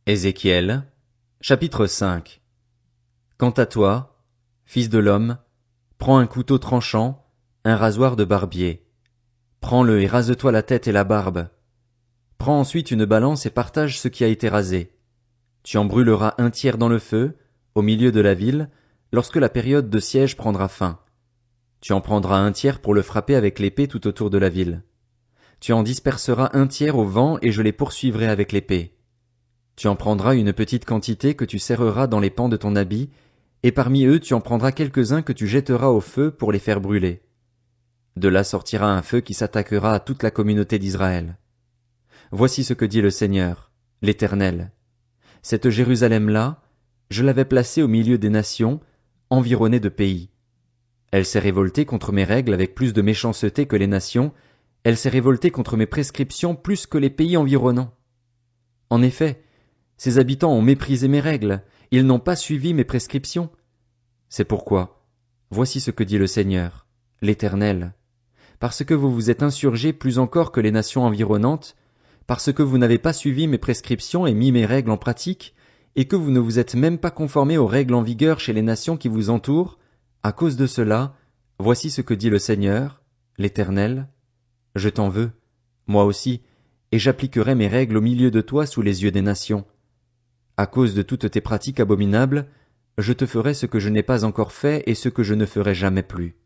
Ézéchiel, chapitre 5. Quant à toi, fils de l'homme, prends un couteau tranchant, un rasoir de barbier. Prends-le et rase-toi la tête et la barbe. Prends ensuite une balance et partage ce qui a été rasé. Tu en brûleras un tiers dans le feu, au milieu de la ville, lorsque la période de siège prendra fin. Tu en prendras un tiers pour le frapper avec l'épée tout autour de la ville. Tu en disperseras un tiers au vent et je les poursuivrai avec l'épée. Tu en prendras une petite quantité que tu serreras dans les pans de ton habit, et parmi eux tu en prendras quelques-uns que tu jetteras au feu pour les faire brûler. De là sortira un feu qui s'attaquera à toute la communauté d'Israël. Voici ce que dit le Seigneur, l'Éternel. Cette Jérusalem-là, je l'avais placée au milieu des nations, environnée de pays. Elle s'est révoltée contre mes règles avec plus de méchanceté que les nations, elle s'est révoltée contre mes prescriptions plus que les pays environnants. En effet, ses habitants ont méprisé mes règles, ils n'ont pas suivi mes prescriptions. C'est pourquoi, voici ce que dit le Seigneur, l'Éternel. Parce que vous vous êtes insurgés plus encore que les nations environnantes, parce que vous n'avez pas suivi mes prescriptions et mis mes règles en pratique, et que vous ne vous êtes même pas conformés aux règles en vigueur chez les nations qui vous entourent, à cause de cela, voici ce que dit le Seigneur, l'Éternel. Je t'en veux, moi aussi, et j'appliquerai mes règles au milieu de toi sous les yeux des nations. À cause de toutes tes pratiques abominables, je te ferai ce que je n'ai pas encore fait et ce que je ne ferai jamais plus.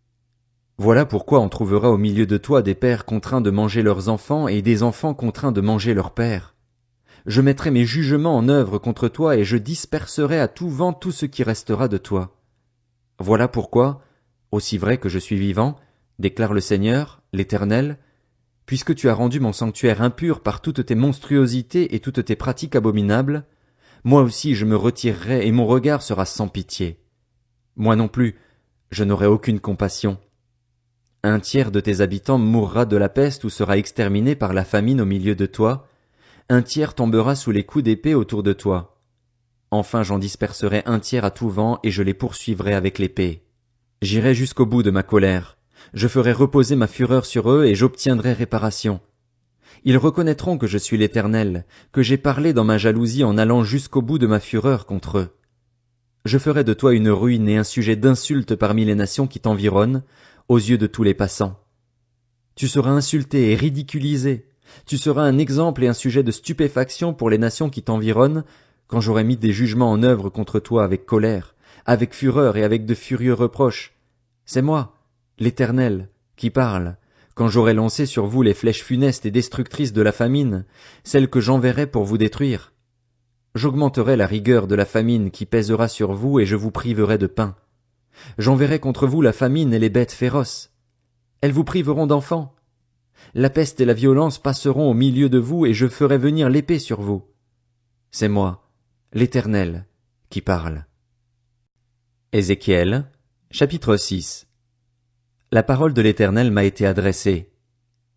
Voilà pourquoi on trouvera au milieu de toi des pères contraints de manger leurs enfants et des enfants contraints de manger leurs pères. Je mettrai mes jugements en œuvre contre toi et je disperserai à tout vent tout ce qui restera de toi. Voilà pourquoi, aussi vrai que je suis vivant, déclare le Seigneur, l'Éternel, puisque tu as rendu mon sanctuaire impur par toutes tes monstruosités et toutes tes pratiques abominables, moi aussi je me retirerai et mon regard sera sans pitié. Moi non plus, je n'aurai aucune compassion. Un tiers de tes habitants mourra de la peste ou sera exterminé par la famine au milieu de toi, un tiers tombera sous les coups d'épée autour de toi. Enfin j'en disperserai un tiers à tout vent et je les poursuivrai avec l'épée. J'irai jusqu'au bout de ma colère, je ferai reposer ma fureur sur eux et j'obtiendrai réparation. Ils reconnaîtront que je suis l'Éternel, que j'ai parlé dans ma jalousie en allant jusqu'au bout de ma fureur contre eux. Je ferai de toi une ruine et un sujet d'insulte parmi les nations qui t'environnent, aux yeux de tous les passants. Tu seras insulté et ridiculisé, tu seras un exemple et un sujet de stupéfaction pour les nations qui t'environnent, quand j'aurai mis des jugements en œuvre contre toi avec colère, avec fureur et avec de furieux reproches. C'est moi, l'Éternel, qui parle, quand j'aurai lancé sur vous les flèches funestes et destructrices de la famine, celles que j'enverrai pour vous détruire. J'augmenterai la rigueur de la famine qui pèsera sur vous et je vous priverai de pain. J'enverrai contre vous la famine et les bêtes féroces. Elles vous priveront d'enfants. La peste et la violence passeront au milieu de vous et je ferai venir l'épée sur vous. C'est moi, l'Éternel, qui parle. Ézéchiel, chapitre 6. La parole de l'Éternel m'a été adressée.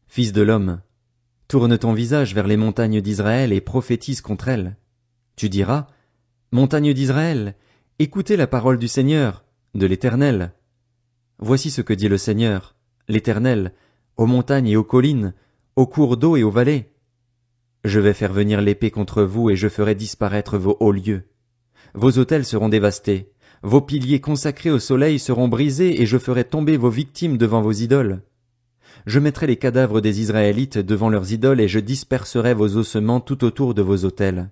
Fils de l'homme, tourne ton visage vers les montagnes d'Israël et prophétise contre elles. Tu diras, montagnes d'Israël, écoutez la parole du Seigneur, de l'Éternel. Voici ce que dit le Seigneur, l'Éternel, aux montagnes et aux collines, aux cours d'eau et aux vallées. Je vais faire venir l'épée contre vous et je ferai disparaître vos hauts lieux. Vos autels seront dévastés, vos piliers consacrés au soleil seront brisés et je ferai tomber vos victimes devant vos idoles. Je mettrai les cadavres des Israélites devant leurs idoles et je disperserai vos ossements tout autour de vos autels.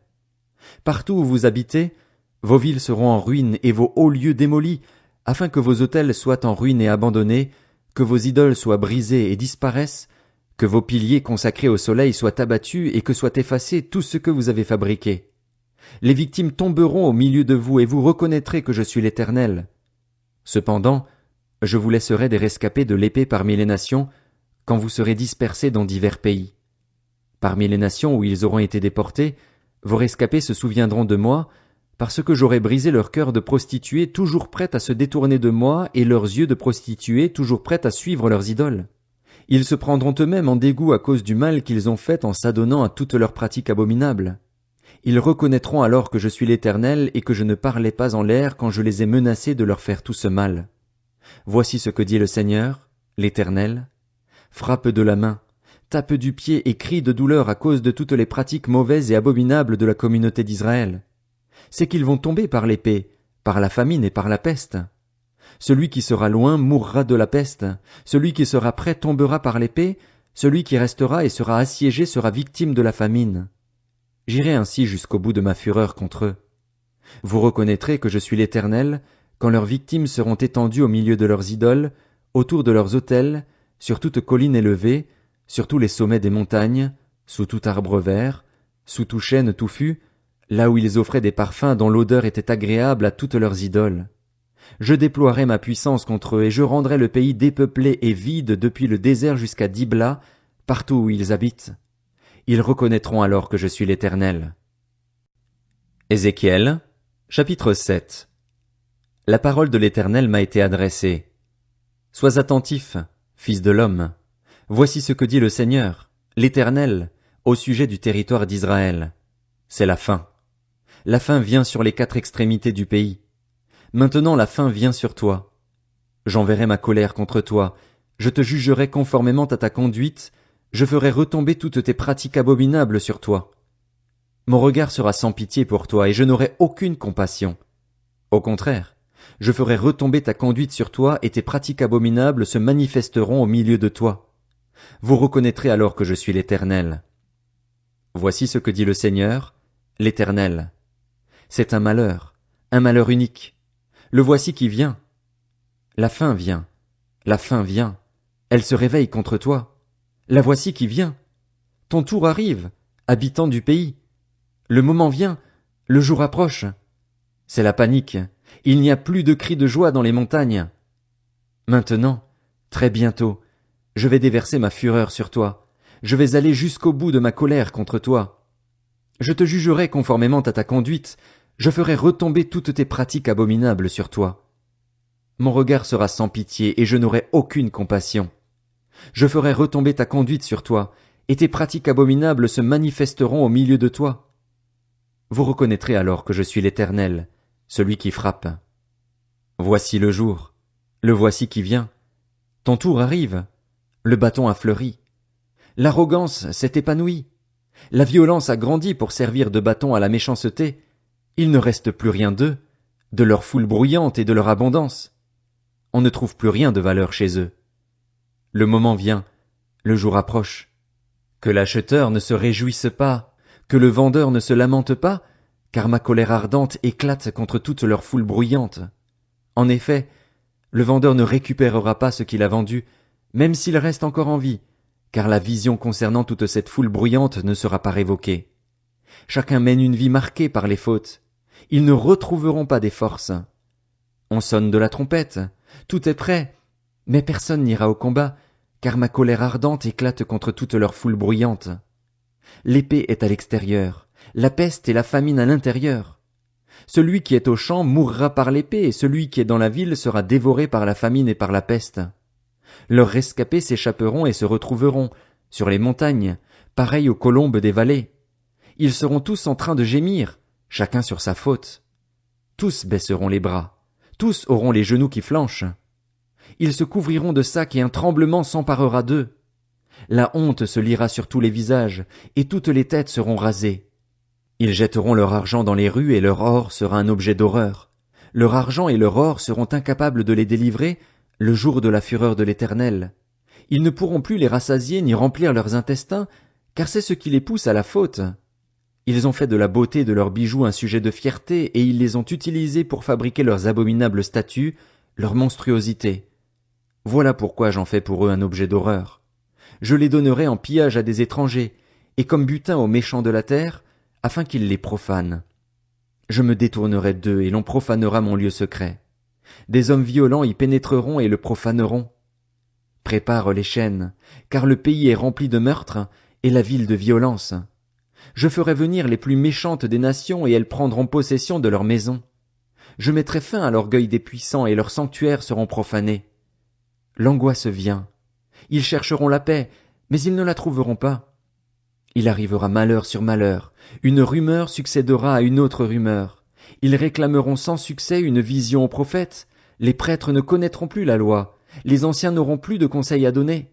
Partout où vous habitez, vos villes seront en ruine et vos hauts lieux démolis, afin que vos autels soient en ruine et abandonnés, que vos idoles soient brisées et disparaissent, que vos piliers consacrés au soleil soient abattus et que soit effacé tout ce que vous avez fabriqué. Les victimes tomberont au milieu de vous et vous reconnaîtrez que je suis l'Éternel. Cependant, je vous laisserai des rescapés de l'épée parmi les nations, quand vous serez dispersés dans divers pays. Parmi les nations où ils auront été déportés, vos rescapés se souviendront de moi, parce que j'aurai brisé leur cœur de prostituées toujours prêtes à se détourner de moi et leurs yeux de prostituées toujours prêtes à suivre leurs idoles. Ils se prendront eux-mêmes en dégoût à cause du mal qu'ils ont fait en s'adonnant à toutes leurs pratiques abominables. Ils reconnaîtront alors que je suis l'Éternel et que je ne parlais pas en l'air quand je les ai menacés de leur faire tout ce mal. Voici ce que dit le Seigneur, l'Éternel. Frappe de la main, tapent du pied et crient de douleur à cause de toutes les pratiques mauvaises et abominables de la communauté d'Israël. C'est qu'ils vont tomber par l'épée, par la famine et par la peste. Celui qui sera loin mourra de la peste, celui qui sera près tombera par l'épée, celui qui restera et sera assiégé sera victime de la famine. J'irai ainsi jusqu'au bout de ma fureur contre eux. Vous reconnaîtrez que je suis l'Éternel, quand leurs victimes seront étendues au milieu de leurs idoles, autour de leurs autels, sur toute colline élevée, sur tous les sommets des montagnes, sous tout arbre vert, sous tout chêne touffu, là où ils offraient des parfums dont l'odeur était agréable à toutes leurs idoles. Je déploierai ma puissance contre eux et je rendrai le pays dépeuplé et vide depuis le désert jusqu'à Dibla, partout où ils habitent. Ils reconnaîtront alors que je suis l'Éternel. Ézéchiel, chapitre 7. La parole de l'Éternel m'a été adressée. Sois attentif, fils de l'homme. Voici ce que dit le Seigneur, l'Éternel, au sujet du territoire d'Israël. C'est la faim. La faim vient sur les 4 extrémités du pays. Maintenant la faim vient sur toi. J'enverrai ma colère contre toi, je te jugerai conformément à ta conduite, je ferai retomber toutes tes pratiques abominables sur toi. Mon regard sera sans pitié pour toi et je n'aurai aucune compassion. Au contraire, je ferai retomber ta conduite sur toi et tes pratiques abominables se manifesteront au milieu de toi. Vous reconnaîtrez alors que je suis l'Éternel. Voici ce que dit le Seigneur, l'Éternel. C'est un malheur unique. Le voici qui vient. La faim vient, elle se réveille contre toi. La voici qui vient. Ton tour arrive, habitant du pays. Le moment vient, le jour approche. C'est la panique, il n'y a plus de cris de joie dans les montagnes. Maintenant, très bientôt, je vais déverser ma fureur sur toi, je vais aller jusqu'au bout de ma colère contre toi. Je te jugerai conformément à ta conduite, je ferai retomber toutes tes pratiques abominables sur toi. Mon regard sera sans pitié et je n'aurai aucune compassion. Je ferai retomber ta conduite sur toi, et tes pratiques abominables se manifesteront au milieu de toi. Vous reconnaîtrez alors que je suis l'Éternel, celui qui frappe. Voici le jour, le voici qui vient. Ton tour arrive, le bâton a fleuri. L'arrogance s'est épanouie. La violence a grandi pour servir de bâton à la méchanceté. Il ne reste plus rien d'eux, de leur foule bruyante et de leur abondance. On ne trouve plus rien de valeur chez eux. Le moment vient, le jour approche. Que l'acheteur ne se réjouisse pas, que le vendeur ne se lamente pas, car ma colère ardente éclate contre toute leur foule bruyante. En effet, le vendeur ne récupérera pas ce qu'il a vendu, même s'il reste encore en vie, car la vision concernant toute cette foule bruyante ne sera pas révoquée. Chacun mène une vie marquée par les fautes. Ils ne retrouveront pas des forces. On sonne de la trompette. Tout est prêt. Mais personne n'ira au combat, car ma colère ardente éclate contre toute leur foule bruyante. L'épée est à l'extérieur, la peste et la famine à l'intérieur. Celui qui est au champ mourra par l'épée, et celui qui est dans la ville sera dévoré par la famine et par la peste. Leurs rescapés s'échapperont et se retrouveront, sur les montagnes, pareils aux colombes des vallées. Ils seront tous en train de gémir, chacun sur sa faute. Tous baisseront les bras, tous auront les genoux qui flanchent. Ils se couvriront de sacs et un tremblement s'emparera d'eux. La honte se lira sur tous les visages, et toutes les têtes seront rasées. Ils jetteront leur argent dans les rues et leur or sera un objet d'horreur. Leur argent et leur or seront incapables de les délivrer le jour de la fureur de l'Éternel. Ils ne pourront plus les rassasier ni remplir leurs intestins, car c'est ce qui les pousse à la faute. Ils ont fait de la beauté de leurs bijoux un sujet de fierté et ils les ont utilisés pour fabriquer leurs abominables statues, leurs monstruosités. Voilà pourquoi j'en fais pour eux un objet d'horreur. Je les donnerai en pillage à des étrangers, et comme butin aux méchants de la terre, afin qu'ils les profanent. Je me détournerai d'eux et l'on profanera mon lieu secret. Des hommes violents y pénétreront et le profaneront. Prépare les chaînes, car le pays est rempli de meurtres et la ville de violence. Je ferai venir les plus méchantes des nations et elles prendront possession de leurs maisons. Je mettrai fin à l'orgueil des puissants et leurs sanctuaires seront profanés. L'angoisse vient. Ils chercheront la paix, mais ils ne la trouveront pas. Il arrivera malheur sur malheur. Une rumeur succédera à une autre rumeur. Ils réclameront sans succès une vision aux prophètes. Les prêtres ne connaîtront plus la loi. Les anciens n'auront plus de conseils à donner.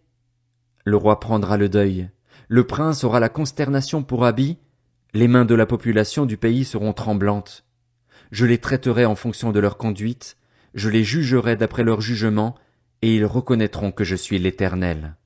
Le roi prendra le deuil. Le prince aura la consternation pour habit, les mains de la population du pays seront tremblantes. Je les traiterai en fonction de leur conduite, je les jugerai d'après leur jugement, et ils reconnaîtront que je suis l'Éternel.